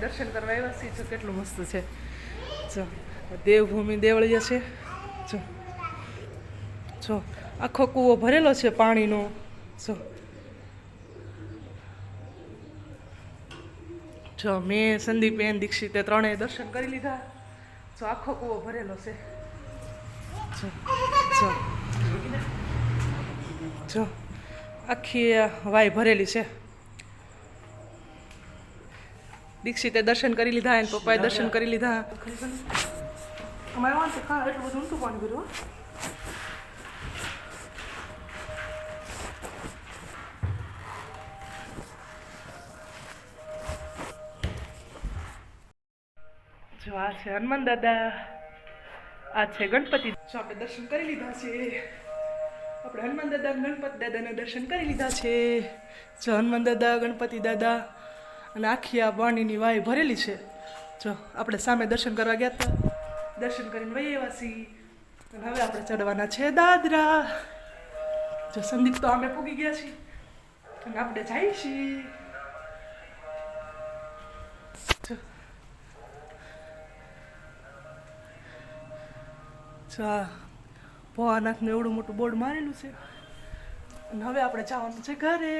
દર્શન કરવા આવ્યા છીએ. જો કેટલું મસ્ત છે. જો દેવભૂમિ દેવળિયા છે. જો જો આખો કૂવો ભરેલો છે પાણીનો. જો જો મેં સંદીપેન દીક્ષિતે ત્રણેય દર્શન કરી લીધા. જો આખો કૂવો ભરેલો છે. જો જો જો આખી વાય ભરેલી છે. દીક્ષિતે દર્શન કરી લીધા એને પપ્પાએ દર્શન કરી લીધા. અમારે વાંચે ખા એટલું બધું ઊંચું પાણી કર્યું. જો આ છે હનુમાન દાદા, આ છે ગણપતિ. જો આપણે દર્શન કરી લીધા છે. આપણે હનુમાન દાદા ગણપતિ દાદાના દર્શન કરી લીધા છે. જો હનુમાન દાદા ગણપતિ દાદા અને આખી આ પાણીની વાય ભરેલી છે. જો આપણે સામે દર્શન કરવા ગયા હતા, દર્શન કરીને વહી આવ્યા છીએ. અને હવે આપણે ચડવાના છે દાદરા. જો સંદીપ તો અમે પૂગી ગયા છીએ અને આપણે જઈએ છીએ. જો ભોળાનાથનું એવડું મોટું બોર્ડ મારેલું છે. અને હવે આપણે જવાનું છે ઘરે.